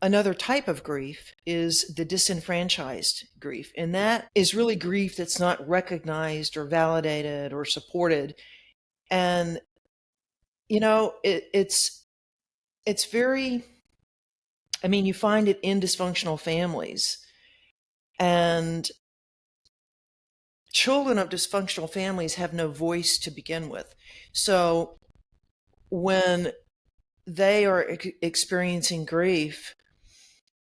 another type of grief is the disenfranchised grief. And that is really grief that's not recognized or validated or supported. And, it's very, I mean, you find it in dysfunctional families. And children of dysfunctional families have no voice to begin with. So when they are experiencing grief,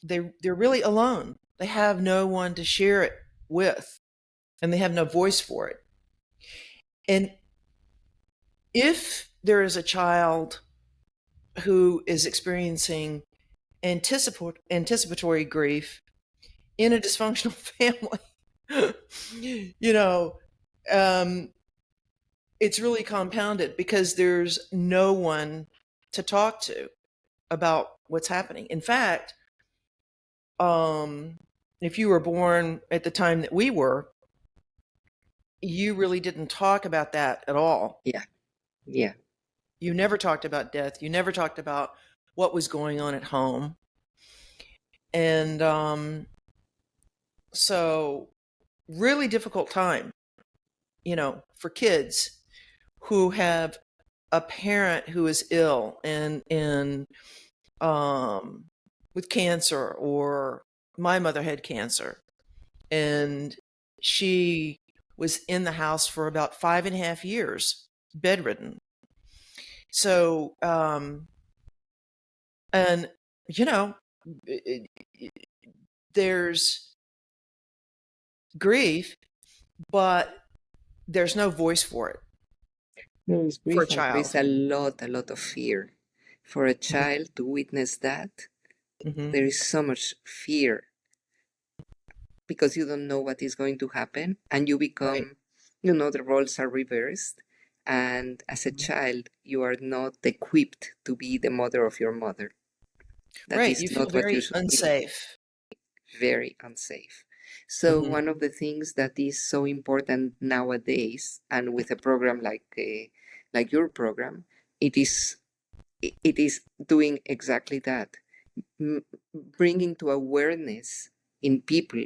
they're really alone. They have no one to share it with, and they have no voice for it. And if there is a child who is experiencing anticipatory grief in a dysfunctional family, you know, um, it's really compounded because there's no one to talk to about what's happening. In fact, if you were born at the time that we were, you really didn't talk about that at all. Yeah, yeah. You never talked about death. You never talked about what was going on at home. And so, really difficult time, for kids who have a parent who is ill and with cancer, or my mother had cancer, and she was in the house for about 5.5 years, bedridden. So, and you know, it, there's grief, but there's no voice for it There is for a grief and there is child. a lot of fear. For a child to witness that, Mm-hmm. there is so much fear because you don't know what is going to happen and you Right. become, the roles are reversed. And as a child, you are not equipped to be the mother of your mother. That Right. is You feel not what you very should be doing. unsafe. Very unsafe. So Mm-hmm. one of the things that is so important nowadays, and with a program like your program, it is it is doing exactly that, bringing to awareness in people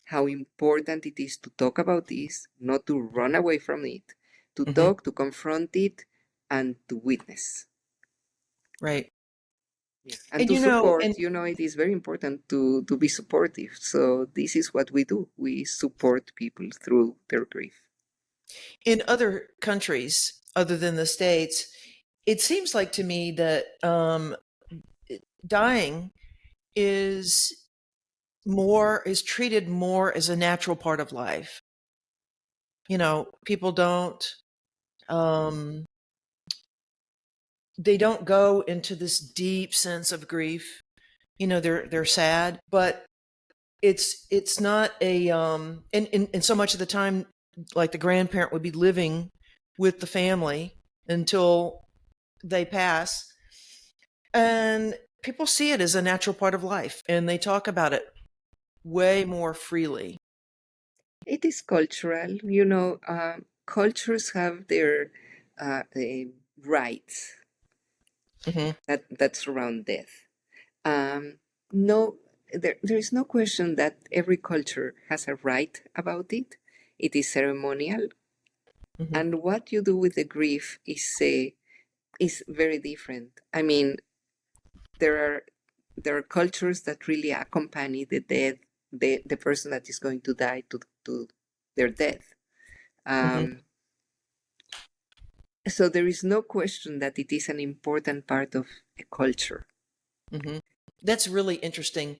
how important it is to talk about this, not to run away from it, to Mm-hmm. talk, to confront it, and to witness. Right. Yeah. And And to and support, it is very important to be supportive. So this is what we do. We support people through their grief. in other countries other than the States, it seems like to me that dying is is treated more as a natural part of life. People um, they don't go into this deep sense of grief. They're sad, but it's not a and so much of the time, like, the grandparent would be living with the family until they pass, and people see it as a natural part of life, and they talk about it way more freely. It is cultural. Cultures have their rights Hmm. that surround death. Um, no, there is no question that every culture has a right about it. It is ceremonial, Hmm. and what you do with the grief is very different. I mean, there are there are cultures that really accompany the dead, the person that is going to die to their death. Hmm. So there is no question that it is an important part of a culture. Hmm. That's really interesting.